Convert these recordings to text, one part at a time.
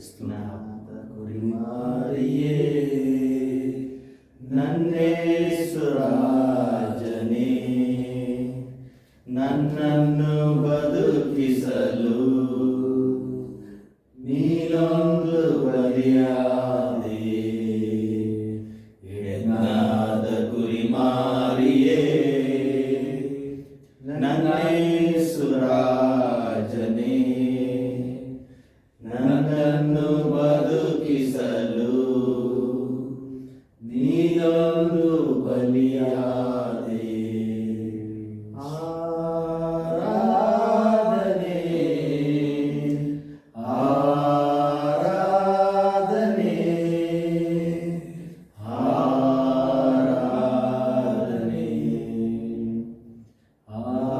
ಸ್ನಾತ ಕುರಿಮಾರಿಯೇ ನನ್ನೇಸುರಾಜನೇ ನನ್ನನ್ನು ಬದುಕಿಸಲು ನೀನೊಂದು ಬಲಿಯಾದೆ. ಎನ್ನಾದ ಕುರಿಮಾರಿಯೇ ನನ್ನೇಸುರಾಜನೇ ನನ್ನನ್ನು ಬದುಕಿಸಲು ನೀನೊಂದು ಬಲಿಯಾದೆ. ಆರಾಧನೆ ಆರಾಧನೆ ಆರಾಧನೆ ಆರಾಧನೆ.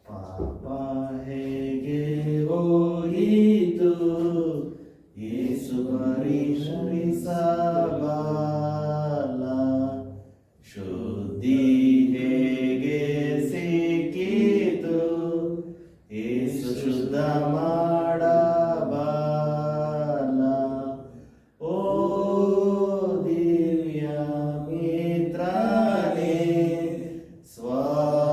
ಪಾಪ ಹೇಗೆ ಹೋಯಿತು ಯೇಸು ಪರಿಹರಿಸಬಲ್ಲ. ಶುದ್ಧಿ ಹೇಗೆ ಸಿಕ್ಕಿತು ಯೇಸು ಶುದ್ಧ ಮಾಡಬಲ್ಲ. ಓ ದಿವ್ಯ ಮಿತ್ರನೇ ಸ್ವಪ್ರಾಣದಾನಿಯೇ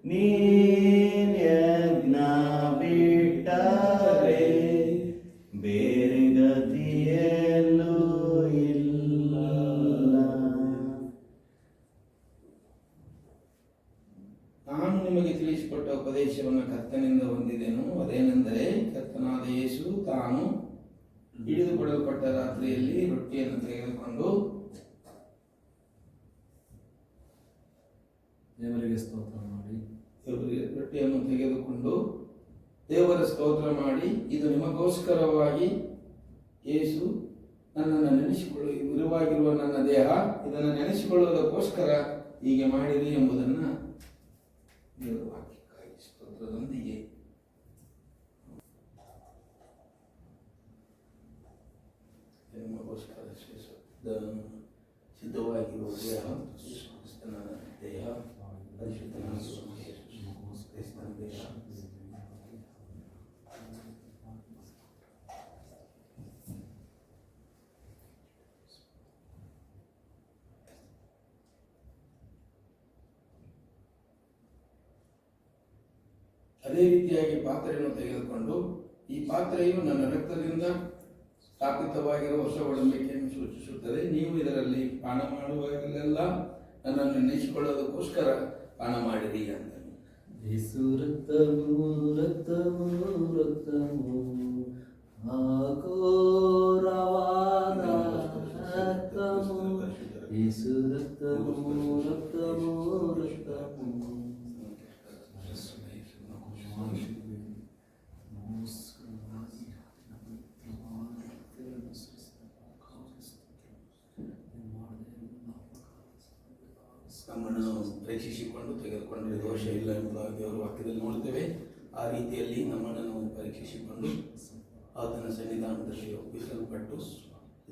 ನೀನ್ ಯಜ್ಞ ಬಿಟ್ಟರೆ ಬೇರೆ ಗತಿಯಲ್ಲೂ ಇಲ್ಲ. ನಾನು ನಿಮಗೆ ತಿಳಿಸಿಕೊಟ್ಟ ಉಪದೇಶವನ್ನು ಕರ್ತನಿಂದ ಹೊಂದಿದೆನು. ಅದೇನೆಂದರೆ, ಕರ್ತನಾದ ಯೇಸು ತಾನು ಹಿಡಿದುಕೊಳ್ಳಲ್ಪಟ್ಟ ರಾತ್ರಿಯಲ್ಲಿ ರೊಟ್ಟಿಯನ್ನು ತೆಗೆದುಕೊಂಡು ದೇವರಿಗೆ ಸ್ತೋತ್ರ ಮಾಡಿ ದೇವರ ಸ್ತೋತ್ರ ಮಾಡಿ, ಇದು ನಿಮಗೋಸ್ಕರವಾಗಿ ಯೇಸು ನನ್ನನ್ನು ನೆನೆಸಿಕೊಳ್ಳು, ಇರುವಾಗಿರುವ ನನ್ನ ದೇಹ, ಇದನ್ನು ನೆನೆಸಿಕೊಳ್ಳುವುದಕ್ಕೋಸ್ಕರ ಹೀಗೆ ಮಾಡಿರಿ ಎಂಬುದನ್ನು ದೇವರ ವಾಕ್ಯಕ್ಕಾಗಿ ಸ್ತೋತ್ರದೊಂದಿಗೆ ನಿಮಗೋಸ್ಕರ ಸಿದ್ಧವಾಗಿರುವ ದೇಹ, ಕ್ರಿಸ್ತನ ದೇಹ, ಪರಿಶುದ್ಧನಾಗಿರುವ ಕ್ರಿಸ್ತನ ದೇಹ. ಅದೇ ರೀತಿಯಾಗಿ ಪಾತ್ರೆಯನ್ನು ತೆಗೆದುಕೊಂಡು, ಈ ಪಾತ್ರೆಯು ನನ್ನ ರಕ್ತದಿಂದ ಸ್ಥಾಪಿತವಾಗಿರುವ ಹೊಸ ಒಡಂಬಡಿಕೆಯನ್ನು ಸೂಚಿಸುತ್ತದೆ. ನೀವು ಇದರಲ್ಲಿ ಪಾನ ಮಾಡುವಾಗಲೆಲ್ಲ ನನ್ನನ್ನು ನೆನೆಸಿಕೊಳ್ಳೋದಕ್ಕೋಸ್ಕರ ಪಾನ ಮಾಡಿರಿ ಅಂತ. ಯೇಸು ರಕ್ತವು ರಕ್ತವು ರಕ್ತವು ಅಘೋರವಾದ ರಕ್ತವು. ಯೇಸು ರಕ್ತವು ರಕ್ತವು ರಕ್ತವು ನಮ್ಮನ್ನು ಪರೀಕ್ಷಿಸಿಕೊಂಡು ತೆಗೆದುಕೊಂಡ್ರೆ ದೋಷ ಇಲ್ಲ ಎಂಬುದಾಗಿ ದೇವರ ವಾಕ್ಯದಲ್ಲಿ ನೋಡ್ತೇವೆ. ಆ ರೀತಿಯಲ್ಲಿ ನಮ್ಮನ್ನು ನಾವು ಪರೀಕ್ಷಿಸಿಕೊಂಡು ಆತನ ಸನ್ನಿಧಾನದಲ್ಲಿ ಒಪ್ಪಿಸಲ್ಪಟ್ಟು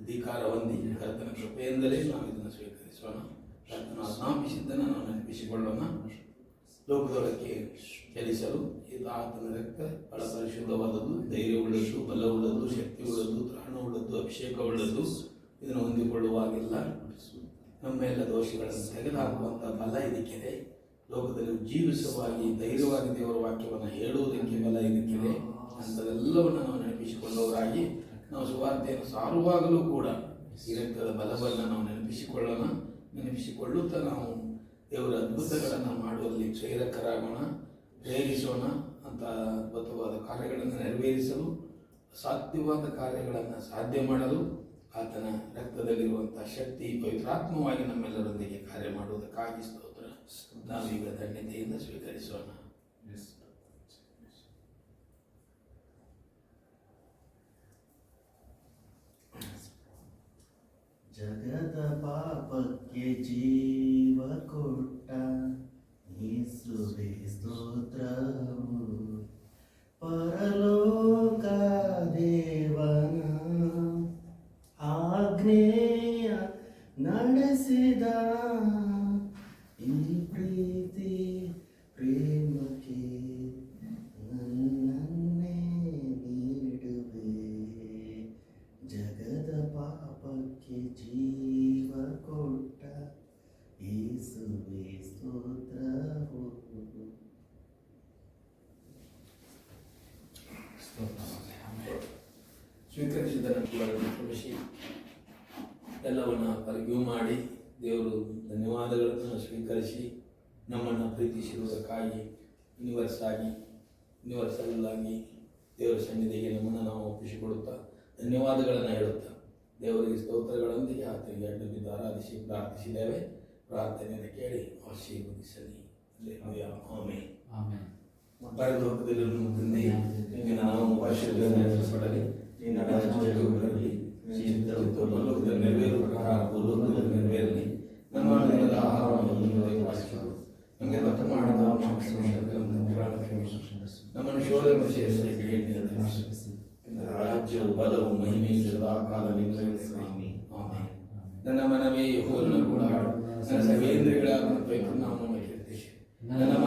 ಅಧಿಕಾರ ಹೊಂದಿ ಕರ್ತನ ಕೃಪೆಯಿಂದಲೇ ನಾವು ಇದನ್ನು ಸ್ವೀಕರಿಸೋಣ. ಕರ್ತನ ಆಜ್ಞಾಪಿಸಿದ್ದನ್ನು ನಾವು ನೆನಪಿಸಿಕೊಳ್ಳೋಣ. ಲೋಕದೊಳಕ್ಕೆ ಚಲಿಸಲು ಇದು ಆತನ ರಕ್ತ ಬಹಳ ಪರಿಶುದ್ಧವಾದದ್ದು, ಧೈರ್ಯವುಳ್ಳದ್ದು, ಬಲವುಳ್ಳದ್ದು, ಶಕ್ತಿಯುಳ್ಳದ್ದು, ತ್ರಾಣವುಳ್ಳದ್ದು, ಅಭಿಷೇಕವುಳ್ಳದ್ದು. ಇದನ್ನು ಹೊಂದಿಕೊಳ್ಳುವಾಗಿಲ್ಲ ನಮ್ಮೆಲ್ಲ ದೋಷಗಳನ್ನು ತೆಗೆದುಹಾಕುವಂಥ ಬಲ ಇದಕ್ಕಿದೆ. ಲೋಕದಲ್ಲಿ ಜೀವಿಸುವಾಗಿ ಧೈರ್ಯವಾಗಿ ದೇವರ ವಾಕ್ಯವನ್ನು ಹೇಳುವುದಕ್ಕೆ ಬಲ ಇದಕ್ಕಿದೆ. ಅಂಥದೆಲ್ಲವನ್ನು ನಾವು ನೆನಪಿಸಿಕೊಳ್ಳೋರಾಗಿ ನಾವು ಸುವಾರ್ತೆಯನ್ನು ಸಾರುವಾಗಲೂ ಕೂಡ ಈ ರಕ್ತದ ಬಲವನ್ನು ನಾವು ನೆನಪಿಸಿಕೊಳ್ಳುತ್ತಾ ನಾವು ದೇವರ ಅದ್ಭುತಗಳನ್ನು ಮಾಡುವಲ್ಲಿ ಪ್ರೇರಕರಾಗೋಣ, ಪ್ರೇರಿಸೋಣ. ಅಂತ ಅದ್ಭುತವಾದ ಕಾರ್ಯಗಳನ್ನು ನೆರವೇರಿಸಲು, ಸಾಧ್ಯವಾದ ಕಾರ್ಯಗಳನ್ನು ಸಾಧ್ಯ ಮಾಡಲು ಆತನ ರಕ್ತದಲ್ಲಿರುವಂಥ ಶಕ್ತಿ ಪವಿತ್ರಾತ್ಮವಾಗಿ ನಮ್ಮೆಲ್ಲರೊಂದಿಗೆ ಕಾರ್ಯ ಮಾಡುವುದಕ್ಕಾಗಿ ಸ್ತೋತ್ರ. ನಾವೀಗ ಧನ್ಯತೆಯಿಂದ ಸ್ವೀಕರಿಸೋಣ. ಜಗದ ಪಾಪಕ್ಕೆ ಜೀವ ಕೊಟ್ಟ ಯೇಸುವೇ ಸ್ತೋತ್ರವು. ಪರಲೋಕ ಸ್ವೀಕರಿಸಿದ್ದನ್ನು ಕೂಡ ಕ್ಷಮಿಸಿ ಎಲ್ಲವನ್ನು ಪರಿಗ್ಯೂ ಮಾಡಿ ದೇವರು ಧನ್ಯವಾದಗಳನ್ನು ಸ್ವೀಕರಿಸಿ ನಮ್ಮನ್ನು ಪ್ರೀತಿಸಿರುವುದಕ್ಕಾಗಿ ಯೂನಿವರ್ಸಲ್ ಆಗಿ ದೇವರ ಸನ್ನಿಧಿಗೆ ನಮ್ಮನ್ನು ನಾವು ಒಪ್ಪಿಸಿಕೊಡುತ್ತಾ ಧನ್ಯವಾದಗಳನ್ನು ಹೇಳುತ್ತಾ ದೇವರಿಗೆ ಸ್ತೋತ್ರಗಳೊಂದಿಗೆ ಆತನಿಗೆ ಅಡ್ಡು ಬಿದ್ದು ಆರಾಧಿಸಿ ಪ್ರಾರ್ಥಿಸಿದ್ದೇವೆ. ಪ್ರಾರ್ಥನೆಯನ್ನು ಕೇಳಿ ಆಶೀರ್ವದಿಸಲಿ. ಆಮೆನ್. ಪರಲೋಕದಲ್ಲಿರುವ ತಂದೆ, ನಿನ್ನ ನಾಮವು ಪರಿಶುದ್ಧಪಡಲಿ, ನಿನ್ನ ರಾಜ್ಯವು ಬರಲಿ, ಪರಲೋಕದ ನೆರವೇರುವ ಪ್ರಕಾರ ಭೂಲೋಕದಲ್ಲಿ ನೆರವೇರಲಿ. ನಮ್ಮ ದಿನದ ಆಹಾರವನ್ನು ನಮಗೆ ವಾಸಿಸಿಕೊಡು. ನಮಗೆ ತಪ್ಪು ಮಾಡಿದ ನಮ್ಮನ್ನು ಶೋಧನೆ ಸೇರಿಸಿ ರಾಜ್ಯವು ಬಲವು ಮಹಿಮೆಯು ಸದಾಕಾಲ ನಿಮ್ಮದೇ. ಆಮೆನ್. ನನ್ನ ಮನವೇ ಯೆಹೋವನನ್ನು ಕೂಡ ನನ್ನ ಸರ್ವೇಂದ್ರಿಯಗಳ ನಾಮವನ್ನು ಕೀರ್ತಿಸಿ. ನನ್ನ